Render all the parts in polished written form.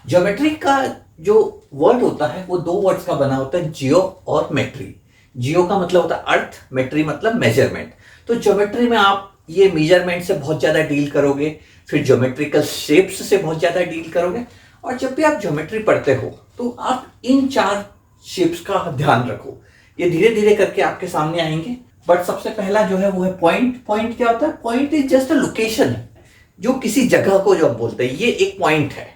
Geometry का जो word होता है वो दो वर्ड्स का बना होता है, जियो और मेट्री। जियो का मतलब होता है अर्थ, मेट्री मतलब मेजरमेंट। तो ज्योमेट्री में आप ये मेजरमेंट से बहुत ज्यादा डील करोगे, फिर ज्योमेट्रिकल शेप्स से बहुत ज्यादा डील करोगे। और जब भी आप ज्योमेट्री पढ़ते हो तो आप इन चार शेप्स का ध्यान रखो। ये धीरे धीरे करके आपके सामने आएंगे। बट सबसे पहला जो है वो है पॉइंट। पॉइंट क्या होता है? Point is just a location, जो किसी जगह को जो आप बोलते हैं, ये एक पॉइंट है।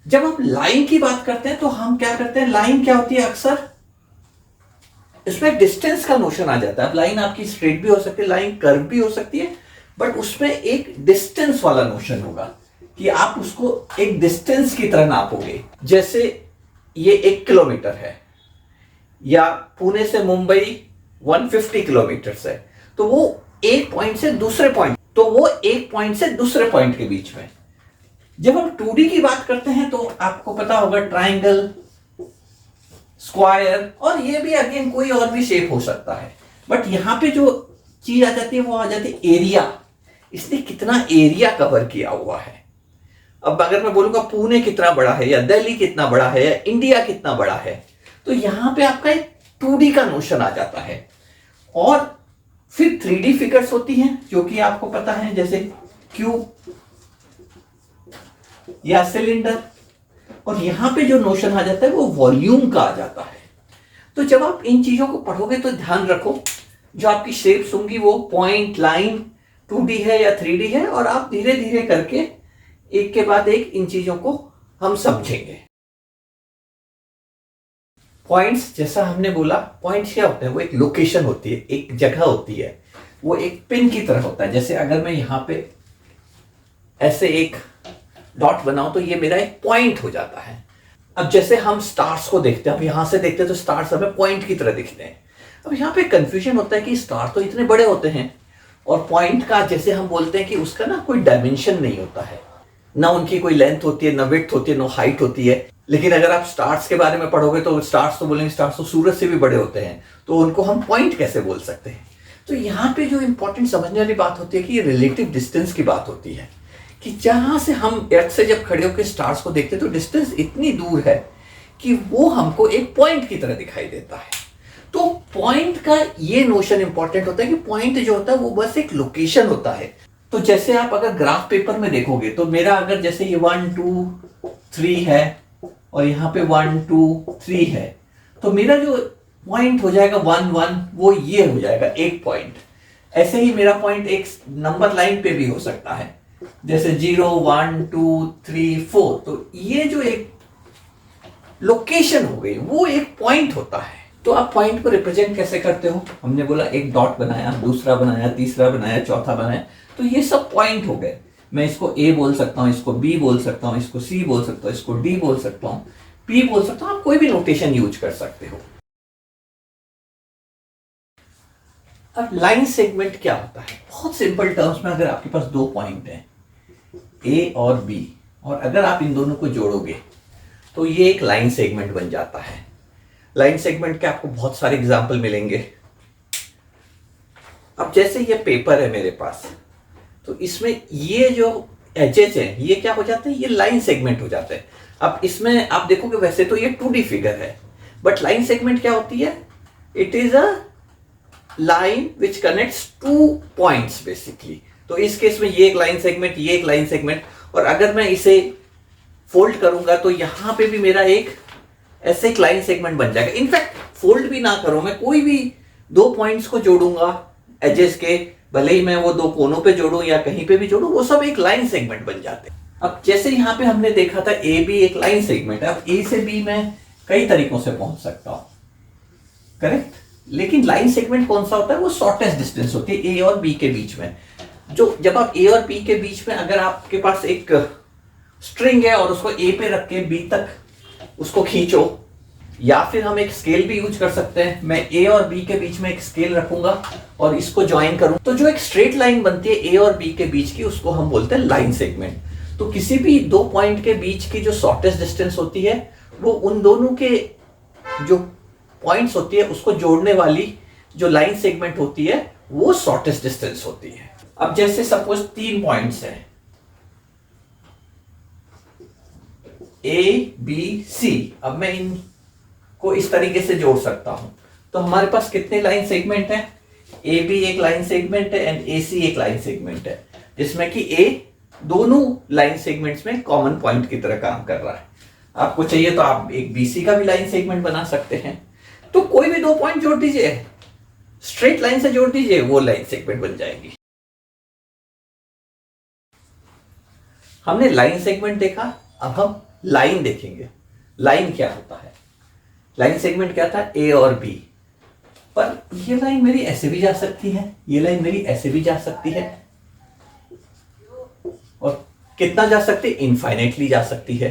जब आप लाइन की बात करते हैं तो हम क्या करते हैं, लाइन क्या होती है, अक्सर इसमें डिस्टेंस का नोशन आ जाता है। अब लाइन आपकी स्ट्रेट भी हो सकती है, लाइन कर्व भी हो सकती है, बट उसमें एक डिस्टेंस वाला नोशन होगा कि आप उसको एक डिस्टेंस की तरह नापोगे। जैसे ये 1 किलोमीटर है, या पुणे से मुंबई 150 किलोमीटर है, तो वो एक पॉइंट से दूसरे पॉइंट, तो वो एक पॉइंट से दूसरे पॉइंट के बीच में। जब हम 2D की बात करते हैं तो आपको पता होगा ट्राइंगल, स्क्वायर, और ये भी अगेन कोई और भी शेप हो सकता है। बट यहां पे जो चीज आ जाती है वो आ जाती है एरिया। इसने कितना एरिया कवर किया हुआ है। अब अगर मैं बोलूंगा पुणे कितना बड़ा है, या दिल्ली कितना बड़ा है, या इंडिया कितना बड़ा है, तो यहां पे आपका एक 2D का नोशन आ जाता है। और फिर 3D फिगर्स होती हैं जो कि आपको पता है, जैसे क्यूब या सिलेंडर। और यहां पे जो नोशन आ जाता है वो वॉल्यूम का आ जाता है। तो जब आप इन चीजों को पढ़ोगे तो ध्यान रखो, जो आपकी शेप्स होंगी वो पॉइंट, लाइन 2D है या 3D है, और आप धीरे धीरे करके एक के बाद एक इन चीजों को हम समझेंगे। पॉइंट्स, जैसा हमने बोला, पॉइंट्स क्या होते हैं, वो एक लोकेशन होती है, एक जगह होती है, वो एक पिन की तरह होता है। जैसे अगर मैं यहां पे ऐसे एक डॉट बनाऊं तो ये मेरा एक पॉइंट हो जाता है। अब जैसे हम स्टार्स को देखते हैं, अब यहां से देखते हैं तो स्टार्स हमें पॉइंट की तरह दिखते हैं। अब यहाँ पे कंफ्यूजन होता है कि स्टार तो इतने बड़े होते हैं, और पॉइंट का जैसे हम बोलते हैं कि उसका ना कोई डायमेंशन नहीं होता है, ना उनकी कोई लेंथ होती है, ना विड्थ होती है, ना हाइट होती है। लेकिन अगर आप स्टार्स के बारे में पढ़ोगे तो स्टार्स तो बोलेंगे स्टार्स तो सूरज से भी बड़े होते हैं, तो उनको हम पॉइंट कैसे बोल सकते हैं। तो यहाँ पे जो इंपॉर्टेंट समझने वाली बात होती है कि ये रिलेटिव डिस्टेंस की बात होती है, कि जहां से हम अर्थ से जब खड़े होकर स्टार्स को देखते हैं तो डिस्टेंस इतनी दूर है कि वो हमको एक पॉइंट की तरह दिखाई देता है। तो पॉइंट का ये नोशन इंपॉर्टेंट होता है कि पॉइंट जो होता है वो बस एक लोकेशन होता है। तो जैसे आप अगर ग्राफ पेपर में देखोगे तो मेरा अगर जैसे ये 1 2 3 है, और यहाँ पे 1 2 3 है, तो मेरा जो पॉइंट हो जाएगा 1 1, वो ये हो जाएगा एक पॉइंट। ऐसे ही मेरा पॉइंट एक नंबर लाइन पे भी हो सकता है, जैसे 0 1 2 3 4। तो ये जो एक लोकेशन हो गई वो एक पॉइंट होता है। तो आप पॉइंट को रिप्रेजेंट कैसे करते हो? हमने बोला एक डॉट बनाया, दूसरा बनाया, तीसरा बनाया, चौथा बनाया, तो ये सब पॉइंट हो गए। मैं इसको ए बोल सकता हूं, इसको बी बोल सकता हूं, इसको सी बोल सकता हूं, इसको डी बोल सकता हूं, पी बोल सकता हूं। आप कोई भी नोटेशन यूज कर सकते हो। अब लाइन सेगमेंट क्या होता है? बहुत सिंपल टर्म्स में, अगर आपके पास दो पॉइंट हैं ए और बी, और अगर आप इन दोनों को जोड़ोगे तो ये एक लाइन सेगमेंट बन जाता है। लाइन सेगमेंट के आपको बहुत सारे एग्जाम्पल मिलेंगे। अब जैसे ये पेपर है मेरे पास, तो इसमें ये जो एजेस हैं ये क्या हो जाते हैं, ये लाइन सेगमेंट हो जाते हैं। अब इसमें आप देखोगे वैसे तो ये 2D फिगर है, बट लाइन सेगमेंट क्या होती है? It is a line which connects two points basically. तो इस केस में ये एक लाइन सेगमेंट, ये एक लाइन सेगमेंट, और अगर मैं इसे फोल्ड करूंगा तो यहां पे भी मेरा एक ऐसे एक लाइन सेगमेंट बन जाएगा। इनफैक्ट फोल्ड भी ना करो, मैं कोई भी दो पॉइंट्स को जोड़ूंगा एजेस के, भले ही मैं वो दो कोनों पे जोड़ूं या कहीं पे भी जोड़ूं, वो सब एक लाइन सेगमेंट बन जाते हैं। अब जैसे यहां पे हमने देखा था ए बी एक लाइन सेगमेंट है। अब ए से बी मैं कई तरीकों से पहुंच सकता हूं, करेक्ट। लेकिन लाइन सेगमेंट कौन सा होता है? वो शॉर्टेस्ट डिस्टेंस होती है ए और बी के बीच में। जो जब आप ए और बी के बीच में, अगर आपके पास एक स्ट्रिंग है और उसको ए पे रख के बी तक उसको खींचो, या फिर हम एक स्केल भी यूज कर सकते हैं। मैं ए और बी के बीच में एक स्केल रखूंगा और इसको ज्वाइन करूं, तो जो एक स्ट्रेट लाइन बनती है ए और बी के बीच की, उसको हम बोलते हैं लाइन सेगमेंट। तो किसी भी दो पॉइंट के बीच की जो शॉर्टेस्ट डिस्टेंस होती है, वो उन दोनों के जो पॉइंट्स होती है उसको जोड़ने वाली जो लाइन सेगमेंट होती है वो शॉर्टेस्ट डिस्टेंस होती है। अब जैसे सपोज 3 पॉइंट्स हैं, ए बी सी, अब मैं इनको इस तरीके से जोड़ सकता हूं। तो हमारे पास कितने लाइन सेगमेंट है? ए बी एक लाइन सेगमेंट है एंड ए सी एक लाइन सेगमेंट है, जिसमें कि ए दोनों लाइन सेगमेंट्स में कॉमन पॉइंट की तरह काम कर रहा है। आपको चाहिए तो आप एक बीसी का भी लाइन सेगमेंट बना सकते हैं। तो कोई भी दो पॉइंट जोड़ दीजिए, स्ट्रेट लाइन से जोड़ दीजिए, वो लाइन सेगमेंट बन जाएगी। हमने लाइन सेगमेंट देखा, अब हम लाइन देखेंगे। लाइन क्या होता है? लाइन सेगमेंट क्या था? ए और बी, पर ये लाइन मेरी ऐसे भी जा सकती है, ये लाइन मेरी ऐसे भी जा सकती है, और कितना जा सकती है? इनफाइनाइटली जा सकती है।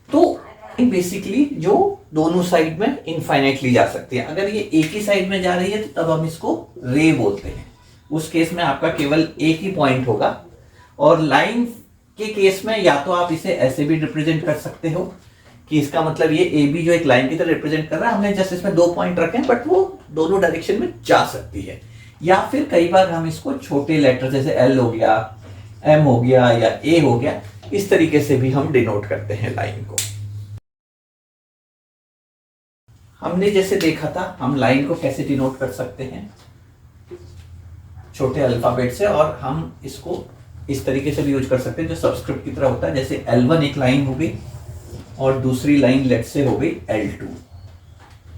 तो बेसिकली जो दोनों साइड में इनफाइनाइटली जा सकती है। अगर ये एक ही साइड में जा रही है तो तब हम इसको रे बोलते हैं। उस केस में आपका केवल एक ही पॉइंट होगा। और लाइन के केस में या तो आप इसे ऐसे भी रिप्रेजेंट कर सकते हो कि इसका मतलब ये ए बी जो एक लाइन की तरह रिप्रेजेंट कर रहा है, हमने जस्ट इसमें दो पॉइंट रखे हैं बट वो दोनों डायरेक्शन में जा सकती है। या फिर कई बार हम इसको छोटे लेटर जैसे एल हो गया, एम हो गया या ए हो गया, इस तरीके से भी हम डिनोट करते हैं लाइन को। हमने जैसे देखा था हम लाइन को कैसे डिनोट कर सकते हैं, छोटे अल्फाबेट से, और हम इसको इस तरीके से भी यूज कर सकते हैं जो सबस्क्रिप्ट की तरह होता है। जैसे L1 एक लाइन हो गई और दूसरी लाइन लेट से हो गई L2।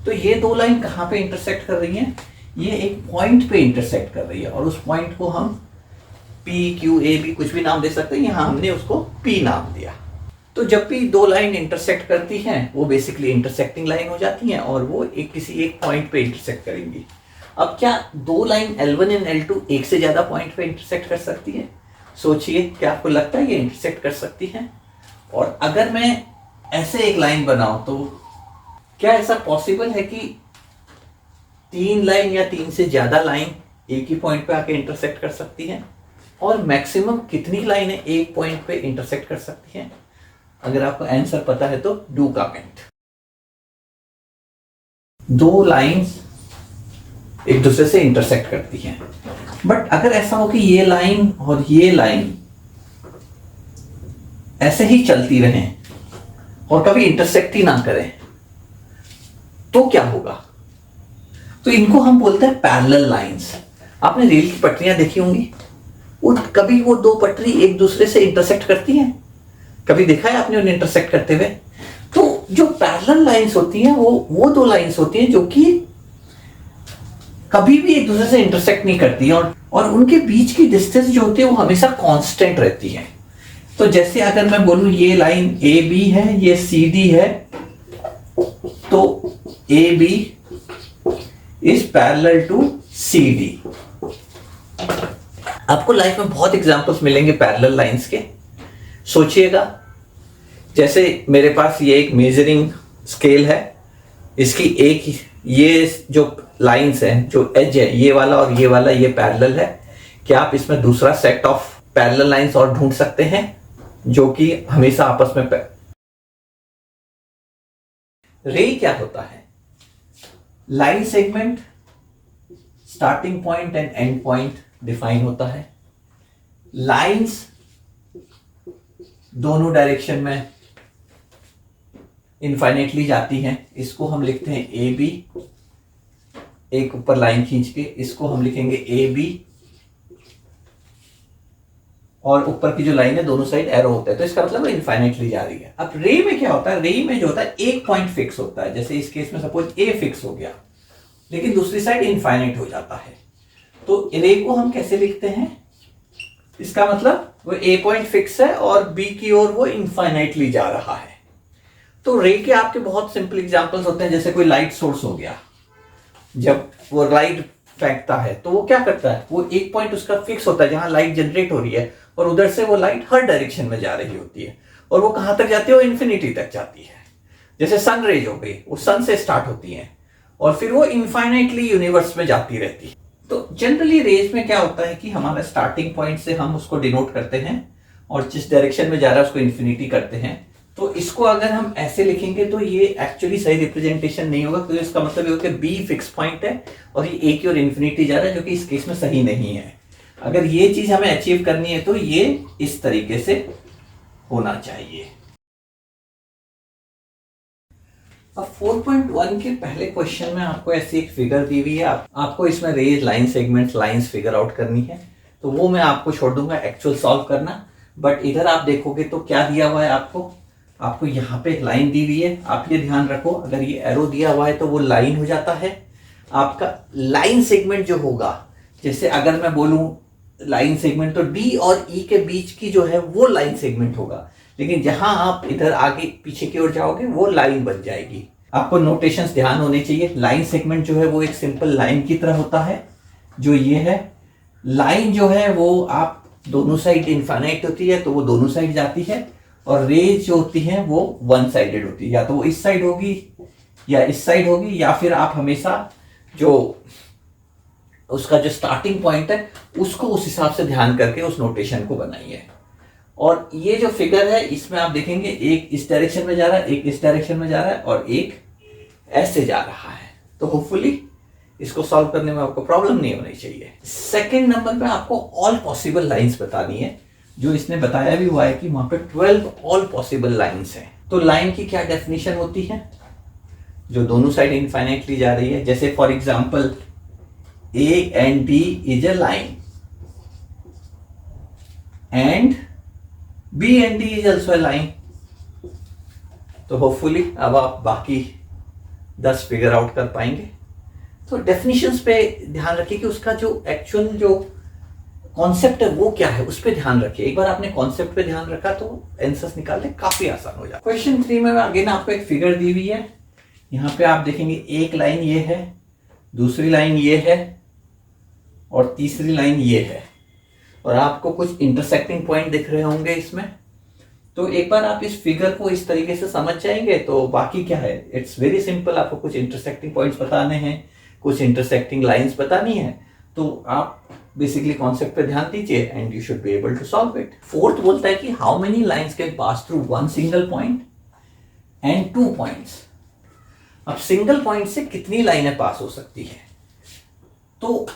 तो ये दो लाइन कहां पे इंटरसेक्ट कर रही हैं? ये एक पॉइंट पे इंटरसेक्ट कर रही है, और उस पॉइंट को हम P Q A B कुछ भी नाम दे सकते हैं। यहां हमने उसको P नाम दिया। तो जब भी दो लाइन इंटरसेक्ट करती हैं वो बेसिकली इंटरसेक्टिंग लाइन हो जाती हैं, और वो किसी एक पॉइंट पे इंटरसेक्ट करेंगी। अब क्या दो लाइन L1 एंड L2 एक से ज्यादा पॉइंट पे इंटरसेक्ट कर सकती है? सोचिए, क्या आपको लगता है ये इंटरसेक्ट कर सकती है? और अगर मैं ऐसे एक लाइन बनाऊं तो क्या ऐसा पॉसिबल है कि तीन लाइन या तीन से ज्यादा लाइन एक ही पॉइंट पे आके इंटरसेक्ट कर सकती हैं? और मैक्सिमम कितनी लाइनें एक पॉइंट पे इंटरसेक्ट कर सकती हैं? अगर आपको आंसर पता है तो डू कमेंट। दो लाइंस एक दूसरे से इंटरसेक्ट करती हैं, बट अगर ऐसा हो कि ये लाइन और ये लाइन ऐसे ही चलती रहें और कभी इंटरसेक्ट ही ना करें, तो क्या होगा? तो इनको हम बोलते हैं पैरेलल लाइंस। आपने रेल की पटरियां देखी होंगी, कभी वो दो पटरी एक दूसरे से इंटरसेक्ट करती हैं? कभी देखा है आपने उन्हें इंटरसेक्ट करते हुए? तो जो पैरेलल लाइंस होती हैं वो दो लाइंस होती हैं जो कि कभी भी एक दूसरे से इंटरसेक्ट नहीं करती हैं, और उनके बीच की डिस्टेंस जो होती है वो हमेशा कांस्टेंट रहती है। तो जैसे अगर मैं बोलूं ये लाइन ए बी है, ये सी डी है, तो A B is parallel to C D. आपको लाइफ में बहुत एग्जांपल्स मिलेंगे पैरेलल लाइंस के। सोचिएगा, जैसे मेरे पास ये एक मेजरिंग स्केल है, इसकी एक ये जो लाइंस हैं, जो एज है, ये वाला और ये वाला, ये पैरेलल है। क्या आप इसमें दूसरा सेट ऑफ पैरेलल लाइंस और ढूंढ सकते हैं जो कि हमेशा आपस में रे क्या होता है? Line segment starting point and and point define होता है। लाइंस दोनों डायरेक्शन में इनफाइनेटली जाती हैं। इसको हम लिखते हैं ए बी, एक ऊपर लाइन खींच के इसको हम लिखेंगे ए बी, और ऊपर की जो लाइन है दोनों साइड एरो होता है, तो इसका मतलब इनफाइनेटली जा रही है। अब रे में क्या होता है? रे में जो होता है एक पॉइंट फिक्स होता है। जैसे इस केस में सपोज ए फिक्स हो गया, लेकिन दूसरी साइड इनफाइनाइट हो जाता है। तो रे को हम कैसे लिखते हैं? इसका मतलब वो ए पॉइंट फिक्स है और बी की ओर वो इनफाइनाइटली जा रहा है। तो रे के आपके बहुत सिंपल एग्जांपल्स होते हैं, जैसे कोई लाइट सोर्स हो गया, जब वो लाइट फेंकता है तो वो क्या करता है? वो एक पॉइंट उसका फिक्स होता है जहां लाइट जनरेट हो रही है, और उधर से वो लाइट हर डायरेक्शन में जा रही होती है, और वो कहां तक जाती है? वो इन्फिनिटी तक जाती है। जैसे सन रेज हो गई, वो सन से स्टार्ट होती है और फिर वो इनफाइनाइटली यूनिवर्स में जाती रहती है। तो जनरली रेज में क्या होता है कि हमारा स्टार्टिंग पॉइंट से हम उसको डिनोट करते हैं, और जिस डायरेक्शन में जा रहा है उसको इन्फिनिटी करते हैं। तो इसको अगर हम ऐसे लिखेंगे तो ये एक्चुअली सही रिप्रेजेंटेशन नहीं होगा, क्योंकि इसका मतलब ये होगा कि बी फिक्स पॉइंट है और ये ए की ओर इन्फिनिटी जा रहा है, जो कि इस केस में सही नहीं है। अगर ये चीज हमें अचीव करनी है तो ये इस तरीके से होना चाहिए। अब 4.1 के पहले क्वेश्चन में आपको ऐसी एक फिगर दी हुई है, आपको इसमें rays line segments lines figure out करनी है, तो वो मैं आपको छोड़ दूंगा एक्चुअल सॉल्व करना। बट इधर आप देखोगे तो क्या दिया हुआ है आपको यहाँ पे एक लाइन दी हुई है। आप ये ध्यान रखो, अगर ये एरो दिया हुआ है तो वो लाइन हो जाता है आपका लाइन सेगमेंट जो होगा। जैसे अगर मैं बोलूं लाइन सेगमेंट तो डी और ई के बीच की जो है वो लाइन सेगमेंट होगा, लेकिन जहां आप इधर आगे पीछे की ओर जाओगे वो लाइन बन जाएगी। आपको नोटेशंस ध्यान होने चाहिए। लाइन सेगमेंट जो है वो एक सिंपल लाइन की तरह होता है, जो ये है लाइन जो है वो आप दोनों साइड इनफाइनाइट होती है तो वो दोनों साइड जाती है, और रेज जो होती है वो वन साइडेड होती है, या तो वो इस साइड होगी या इस साइड होगी, या फिर आप हमेशा जो उसका जो स्टार्टिंग पॉइंट है उसको उस हिसाब से ध्यान करके उस नोटेशन को बनाइए। और ये जो फिगर है इसमें आप देखेंगे एक इस डायरेक्शन में जा रहा है, एक इस डायरेक्शन में जा रहा है, और एक ऐसे जा रहा है। तो होपफुली इसको सॉल्व करने में आपको प्रॉब्लम नहीं होनी चाहिए। सेकंड नंबर पे आपको ऑल पॉसिबल लाइंस बतानी है, जो इसने बताया भी हुआ है कि वहां पे 12 ऑल पॉसिबल लाइंस हैं। तो लाइन की क्या डेफिनेशन होती है? जो दोनों साइड इनफाइनाइटली जा रही है। जैसे for example A and D is a line and B and D is also a line। तो होपफुली अब आप बाकी 10 फिगर आउट कर पाएंगे। तो डेफिनेशंस पे ध्यान रखिए कि उसका जो एक्चुअल जो कॉन्सेप्ट है वो क्या है, उस पर ध्यान रखिए। एक बार आपने कॉन्सेप्ट पे ध्यान रखा तो आंसर्स निकालने काफी आसान हो जाए। क्वेश्चन 3 में अगेन आपको एक फिगर दी हुई है। यहाँ पे आप देखेंगे एक लाइन ये है, दूसरी लाइन ये है, और तीसरी लाइन ये है, और आपको कुछ इंटरसेक्टिंग पॉइंट दिख रहे होंगे इसमें। तो एक बार आप इस फिगर को इस तरीके से समझ जाएंगे तो बाकी क्या है, इट्स वेरी सिंपल। आपको कुछ इंटरसेक्टिंग पॉइंट्स बताने हैं, कुछ इंटरसेक्टिंग लाइंस बतानी है, तो आप बेसिकली कॉन्सेप्ट पे ध्यान दीजिए and you should be able to solve it. Fourth बोलता है कि how many lines can pass through one single point and 2 points. अब सिंगल पॉइंट से कितनी लाइनें पास हो सकती है? तो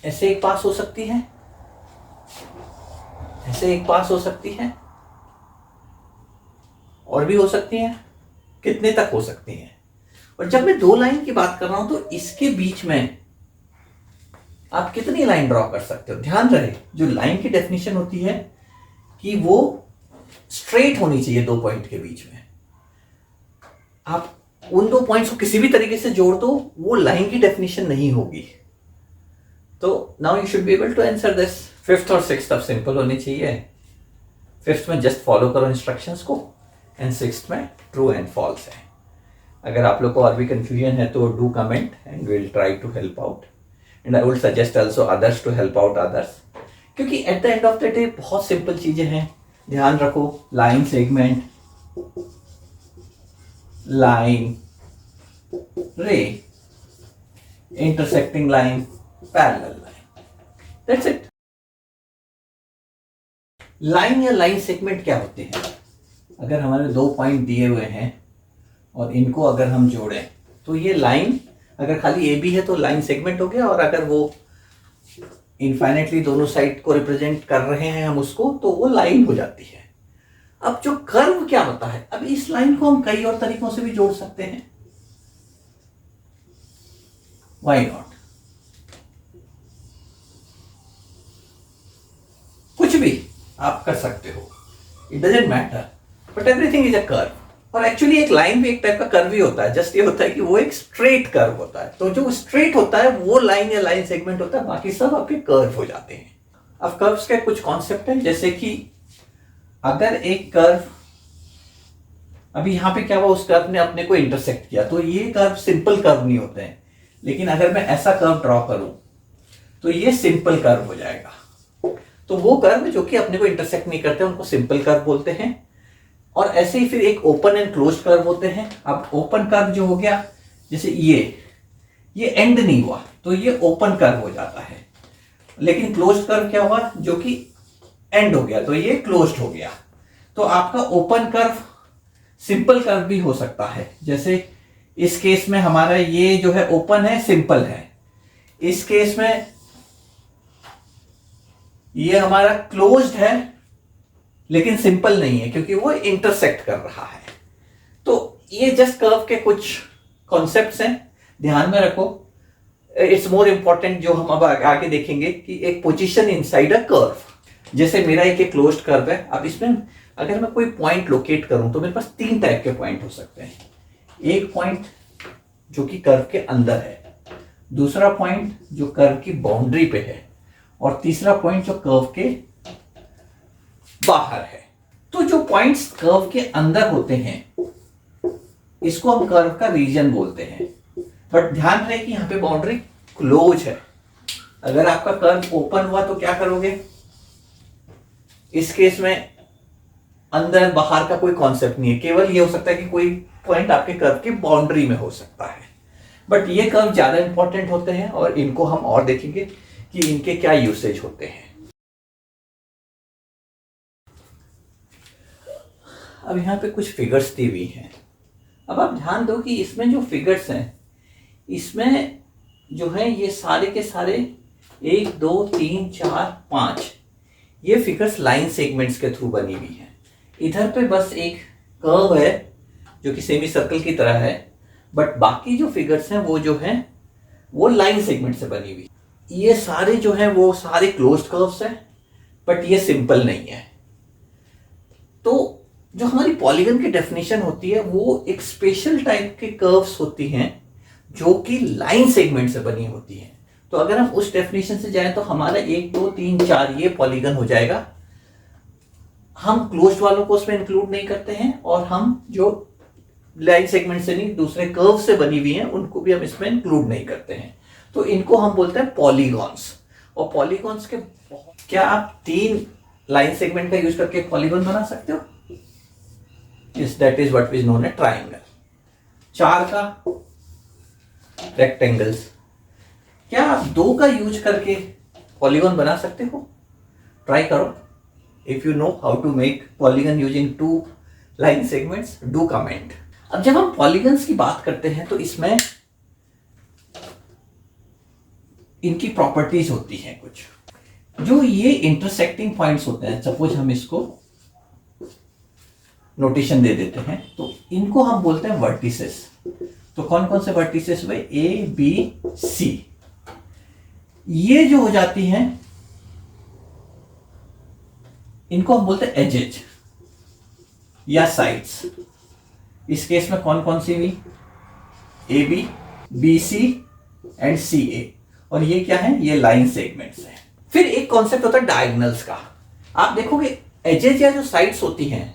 ऐसे एक पास हो सकती है, ऐसे एक पास हो सकती है, और भी हो सकती है। कितने तक हो सकती हैं? और जब मैं 2 लाइन की बात कर रहा हूं तो इसके बीच में आप कितनी लाइन ड्रॉ कर सकते हो? ध्यान रहे जो लाइन की डेफिनेशन होती है कि वो स्ट्रेट होनी चाहिए 2 पॉइंट के बीच में। आप उन 2 पॉइंट्स को किसी भी तरीके से जोड़ दो, वो लाइन की डेफिनेशन नहीं होगी। तो now you should be able to answer this. 5th और 6th अब सिंपल होनी चाहिए। 5th में जस्ट फॉलो करो इंस्ट्रक्शंस को, एंड 6th में ट्रू एंड फॉल्स है। अगर आप लोग को और भी कंफ्यूजन है तो do comment and we will try to help out, and I will suggest also others to help out others, क्योंकि at the end of the day बहुत सिंपल चीजें हैं। ध्यान रखो, line segment, line, ray, intersecting line, parallel line, that's it. Line या line segment क्या होते हैं? अगर हमारे 2 पॉइंट दिए हुए हैं और इनको अगर हम जोड़ें तो ये लाइन, अगर खाली ए बी है तो लाइन सेगमेंट हो गया, और अगर वो इनफाइनाइटली दोनों साइड को रिप्रेजेंट कर रहे हैं हम उसको, तो वो लाइन हो जाती है। अब जो कर्व क्या होता है? अब इस लाइन को हम कई और तरीकों से भी जोड़ सकते हैं, व्हाई नॉट? कुछ भी आप कर सकते हो, it doesn't matter, but everything is a curve. और एक्चुअली एक लाइन भी एक टाइप का कर्व ही होता है, जस्ट ये होता है कि वो एक स्ट्रेट कर्व होता है। तो जो स्ट्रेट होता है वो लाइन या लाइन सेगमेंट होता है, बाकी सब आपके कर्व हो जाते हैं। अब कर्व्स के कुछ कॉन्सेप्ट हैं, जैसे कि अगर एक कर्व, अभी यहां पे क्या हुआ, उस कर्व ने अपने को इंटरसेक्ट किया, तो ये कर्व सिंपल कर्व नहीं होते हैं। लेकिन अगर मैं ऐसा कर्व ड्रॉ करूं तो ये सिंपल कर्व हो जाएगा। तो वो कर्व जो कि अपने को इंटरसेक्ट नहीं करते उनको सिंपल कर्व बोलते हैं। और ऐसे ही फिर एक ओपन एंड क्लोज्ड कर्व होते हैं। अब ओपन कर्व जो हो गया, जैसे ये एंड नहीं हुआ तो ये ओपन कर्व हो जाता है। लेकिन क्लोज्ड कर्व क्या हुआ, जो कि एंड हो गया तो ये क्लोज्ड हो गया। तो आपका ओपन कर्व सिंपल कर्व भी हो सकता है। जैसे इस केस में हमारा ये जो है ओपन है, सिंपल है। इस केस में ये हमारा क्लोज्ड है लेकिन सिंपल नहीं है, क्योंकि वो इंटरसेक्ट कर रहा है। तो ये जस्ट कर्व के कुछ कॉन्सेप्ट्स हैं, ध्यान में रखो। इट्स मोर इंपॉर्टेंट जो हम अब आगे देखेंगे कि एक पोजीशन इनसाइड अ कर्व। जैसे मेरा एक क्लोज्ड कर्व है, अब इसमें अगर मैं कोई पॉइंट लोकेट करूं तो मेरे पास 3 टाइप के पॉइंट हो सकते हैं। एक पॉइंट जो कि कर्व के अंदर है, दूसरा पॉइंट जो कर्व की बाउंड्री पे है, और तीसरा पॉइंट जो कर्व के बाहर है। तो जो पॉइंट्स कर्व के अंदर होते हैं इसको हम कर्व का रीजन बोलते हैं। बट ध्यान रहे कि यहां पे बाउंड्री क्लोज है। अगर आपका कर्व ओपन हुआ तो क्या करोगे? इस केस में अंदर बाहर का कोई कॉन्सेप्ट नहीं है, केवल ये हो सकता है कि कोई पॉइंट आपके कर्व की बाउंड्री में हो सकता है। बट ये कर्व ज्यादा इंपॉर्टेंट होते हैं और इनको हम और देखेंगे कि इनके क्या यूसेज होते हैं। अब यहां पे कुछ फिगर्स दी हुई हैं। अब आप ध्यान दो कि इसमें जो फिगर्स हैं, इसमें जो है ये सारे के सारे 1 2 3 4 5 ये फिगर्स लाइन सेगमेंट्स के थ्रू बनी हुई हैं। इधर पे बस एक कर्व है जो कि सेमी सर्कल की तरह है, बट बाकी जो फिगर्स हैं वो जो हैं वो लाइन सेगमेंट से बनी हुई। ये सारे जो हैं वो सारे क्लोज्ड कर्व्स हैं, बट ये सिंपल नहीं है। तो जो हमारी पॉलीगन की डेफिनेशन होती है वो एक स्पेशल टाइप के कर्व्स होती हैं जो कि लाइन सेगमेंट से बनी होती हैं। तो अगर हम उस डेफिनेशन से जाएं तो हमारा 1 2 3 4 ये पॉलीगन हो जाएगा। हम क्लोज्ड वालों को उसमें इंक्लूड नहीं करते हैं, और हम जो लाइन सेगमेंट से नहीं दूसरे कर्व से बनी हुई हैं उनको भी हम इसमें इंक्लूड नहीं करते हैं। तो इनको हम बोलते हैं पॉलीगॉन्स। और पॉलीगॉन्स के क्या आप 3 लाइन सेगमेंट का यूज करके पॉलीगॉन बना सकते हो? Yes, that is what is known as triangle. 4 का रेक्टेंगल्स। क्या आप 2 का यूज करके पॉलीगॉन बना सकते हो? ट्राई करो। If you know how to make polygon using 2 line segments, do comment. अब जब हम पॉलीगन्स की बात करते हैं तो इसमें इनकी प्रॉपर्टीज होती हैं कुछ। जो ये इंटरसेक्टिंग पॉइंट्स होते हैं, सपोज हम इसको नोटेशन दे देते हैं, तो इनको हम बोलते हैं वर्टिसेस। तो कौन कौन से वर्टिसेस हुए? A B C. ये जो हो जाती हैं इनको हम बोलते हैं एजेज या साइड्स। इस केस में कौन कौन सी हुई? A B, B C and C A. और ये क्या है? ये लाइन सेगमेंट्स हैं। फिर एक कॉन्सेप्ट होता है डायगोनल्स का। आप देखोगे एजेज या जो साइड्स होती हैं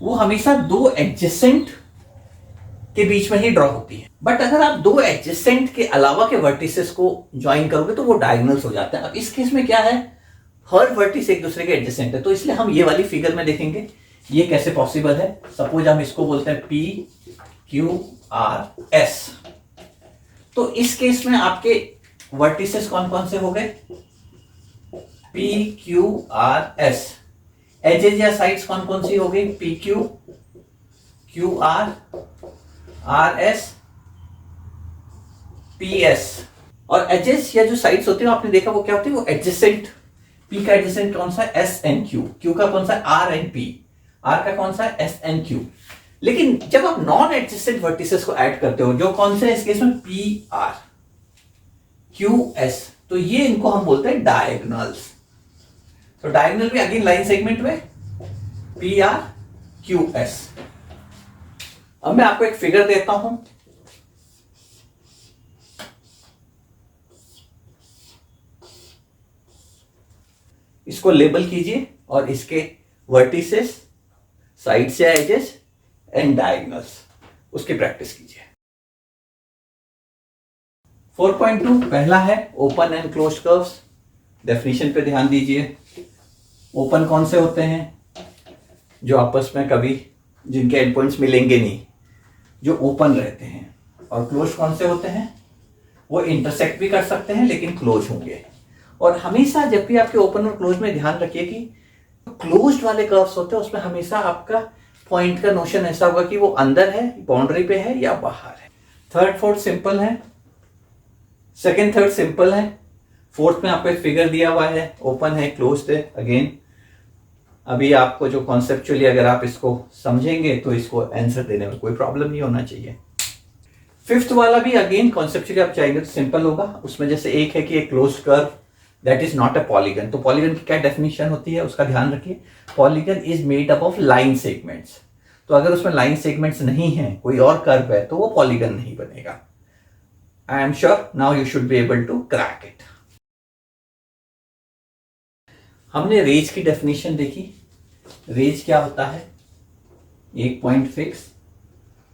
वो हमेशा 2 एडजेसेंट के बीच में ही ड्रॉ होती है। बट अगर आप 2 एडजेसेंट के अलावा के वर्टिसेस को ज्वाइन करोगे तो वो डायगोनल्स हो जाते हैं। अब इस केस में क्या है? हर वर्टिस एक दूसरे के एडजेसेंट है, तो इसलिए हम ये वाली फिगर में देखेंगे ये कैसे पॉसिबल है। सपोज हम इसको बोलते हैं पी क्यू आर एस। तो इस केस में आपके वर्टिसेस कौन कौन से हो गए? P Q R S. Edges या साइड्स कौन कौन सी हो गई? P Q, Q R, R S, P S. और एजेज या जो साइड्स होती है आपने देखा वो क्या होती है? वो एडजेसेंट। पी का एडजेसेंट कौन सा? S N Q. क्यू का कौन सा? Are N P. आर का कौन सा? S N Q. लेकिन जब आप नॉन एडजेसेंट वर्टिसेस को ऐड करते हो, जो कौन से? इस केस में पी आर, क्यू एस, तो ये इनको हम बोलते हैं डायगोनल्स। तो डायगोनल भी अगेन लाइन सेगमेंट में पी आर क्यू एस। अब मैं आपको एक फिगर देता हूं। इसको लेबल कीजिए और इसके वर्टिसेस, साइड्स या एजेस एंड डायगोनल्स, उसकी प्रैक्टिस कीजिए। 4.2 पहला है open and closed curves. Definition पे ध्यान दीजिए। ओपन कौन से होते हैं? जो आपस में कभी जिनके एंड पॉइंट्स मिलेंगे नहीं, जो ओपन रहते हैं। और क्लोज कौन से होते हैं? वो इंटरसेक्ट भी कर सकते हैं लेकिन क्लोज होंगे। और हमेशा जब भी आपके ओपन और क्लोज में ध्यान रखिए कि क्लोज्ड वाले कर्व्स होते हैं उसमें हमेशा आपका पॉइंट का नोशन ऐसा होगा कि वो अंदर है, बाउंड्री पे है या बाहर है। थर्ड फोर्थ सिंपल है, सेकेंड थर्ड सिंपल है, फोर्थ में आपको एक फिगर दिया हुआ है, ओपन है, क्लोज्ड है। अगेन अभी आपको जो कॉन्सेप्चुअली अगर आप इसको समझेंगे तो इसको आंसर देने में कोई प्रॉब्लम नहीं होना चाहिए। फिफ्थ वाला भी अगेन कॉन्सेप्चुअली आप चाहेंगे तो सिंपल होगा। उसमें जैसे एक है कि एक closed curve that is not a polygon, तो पॉलीगन की क्या डेफिनेशन होती है उसका ध्यान रखिए। Polygon is made up of line segments, तो अगर उसमें लाइन सेगमेंट्स नहीं है, कोई और कर्व है, तो वो पॉलीगन नहीं बनेगा। I am sure now you should be able to crack it. हमने रेंज की डेफिनेशन देखी। रेंज क्या होता है, एक पॉइंट फिक्स,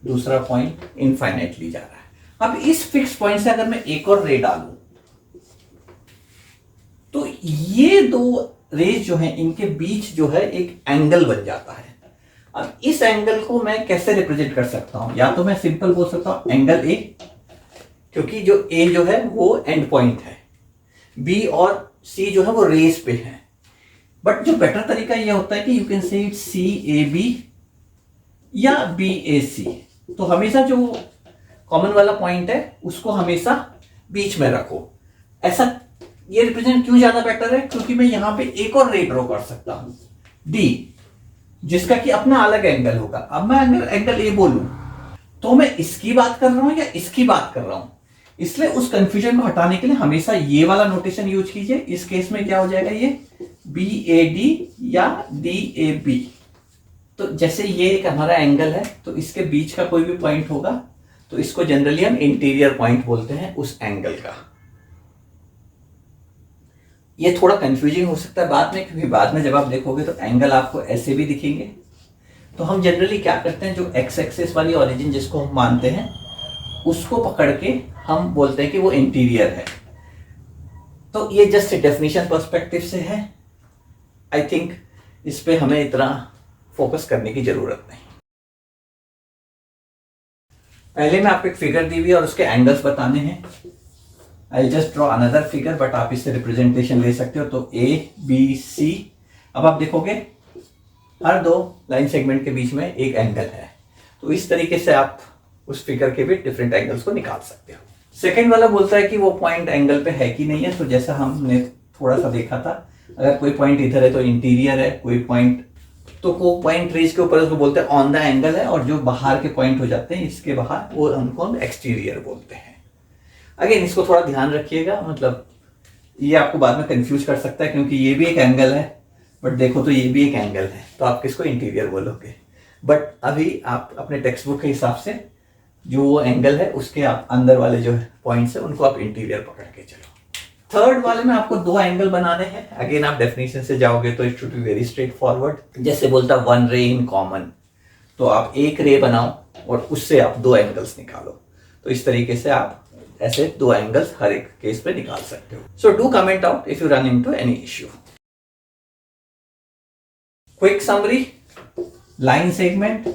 दूसरा पॉइंट इनफाइनाइटली जा रहा है। अब इस फिक्स पॉइंट से अगर मैं एक और रे डालूं तो ये दो रेज जो है इनके बीच जो है एक एंगल बन जाता है। अब इस एंगल को मैं कैसे रिप्रेजेंट कर सकता हूं, या तो मैं सिंपल बोल सकता हूं एंगल ए, क्योंकि जो ए जो है वो एंड पॉइंट है, बी और सी जो है वो रेस पे है। बट जो बेटर तरीका ये होता है कि you can say it C A B या बी ए सी। तो हमेशा जो कॉमन वाला पॉइंट है उसको हमेशा बीच में रखो। ऐसा ये रिप्रेजेंट क्यों ज्यादा बेटर है, क्योंकि मैं यहां पे एक और रे ड्रॉ कर सकता हूं डी, जिसका कि अपना अलग एंगल होगा। अब मैं अगर एंगल ए बोलूं तो मैं इसकी बात कर रहा हूं या इसकी बात कर रहा हूं, इसलिए उस कंफ्यूजन को हटाने के लिए हमेशा ये वाला नोटेशन यूज कीजिए। इस केस में क्या हो जाएगा, ये बी ए डी या डी ए बी। तो जैसे ये एक हमारा एंगल है, तो इसके बीच का कोई भी पॉइंट होगा तो इसको जनरली हम इंटीरियर पॉइंट बोलते हैं उस एंगल का। ये थोड़ा कंफ्यूजिंग हो सकता है बाद में, क्योंकि बाद में जब आप देखोगे तो एंगल आपको ऐसे भी दिखेंगे। तो हम जनरली क्या करते हैं, जो एक्स एक्सिस वाली ओरिजिन जिसको हम मानते हैं उसको पकड़ के हम बोलते हैं कि वो इंटीरियर है। तो ये जस्ट डेफिनेशन पर्सपेक्टिव से है। आई थिंक इस पे हमें इतना फोकस करने की जरूरत नहीं। पहले में आपको एक फिगर दी हुई है और उसके एंगल्स बताने हैं। I just draw another figure, but आप इससे रिप्रेजेंटेशन ले सकते हो। तो ए बी सी, अब आप देखोगे हर दो लाइन सेगमेंट के बीच में एक एंगल है, तो इस तरीके से आप उस फिगर के भी डिफरेंट एंगल्स को निकाल सकते हो। सेकेंड वाला बोलता है कि वो पॉइंट एंगल पे है कि नहीं है। तो जैसा हमने थोड़ा सा देखा था, अगर कोई पॉइंट इधर है तो इंटीरियर है, कोई पॉइंट तो को पॉइंट रेज के ऊपर उसको बोलते हैं ऑन द एंगल है, और जो बाहर के पॉइंट हो जाते हैं इसके बाहर वो उनको हम एक्सटीरियर बोलते हैं। अगेन इसको थोड़ा ध्यान रखिएगा, मतलब ये आपको बाद में कंफ्यूज कर सकता है, क्योंकि ये भी एक एंगल है बट देखो तो ये भी एक एंगल है, तो आप किसको इंटीरियर बोलोगे। बट अभी आप अपने टेक्स्ट बुक के हिसाब से जो वो एंगल है उसके आप अंदर वाले जो पॉइंट्स है उनको आप इंटीरियर पकड़ के चलो। थर्ड वाले में आपको दो एंगल बनाने हैं। अगेन आप डेफिनेशन से जाओगे तो it should be very straight forward. जैसे बोलता वन रे इन कॉमन, तो आप एक रे बनाओ और उससे आप दो एंगल्स निकालो। तो इस तरीके से आप ऐसे दो एंगल्स हर एक केस पे निकाल सकते हो। So do comment out if you run into any issue. Quick summary, line segment,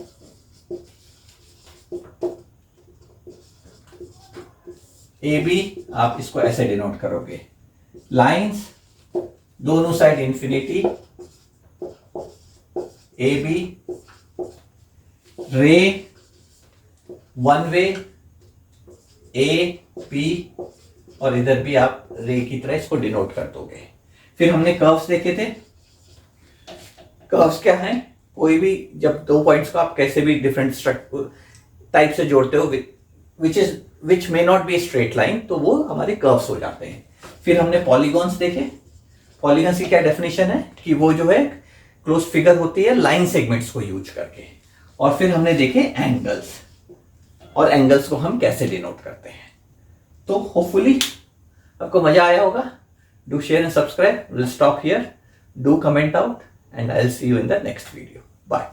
A B आप इसको ऐसे डिनोट करोगे, लाइंस दोनों side infinity, A B, ray one way A B, और इधर भी आप रे की तरह इसको डिनोट कर दोगे। फिर हमने कर्व्स देखे थे। कर्व्स क्या हैं, कोई भी जब दो पॉइंट्स को आप कैसे भी डिफरेंट टाइप से जोड़ते हो which may not be straight line, तो वो हमारे कर्व्स हो जाते हैं। फिर हमने पॉलीगॉन्स देखे। पॉलीगॉन्स की क्या डेफिनेशन है कि वो जो है क्लोज फिगर होती है लाइन सेगमेंट्स को यूज करके। और फिर हमने देखे एंगल्स, और एंगल्स को हम कैसे डिनोट करते हैं। तो होपफुली आपको मजा आया होगा। Do share and subscribe. Will stop here. Do comment out and I'll see you in the next video. Bye.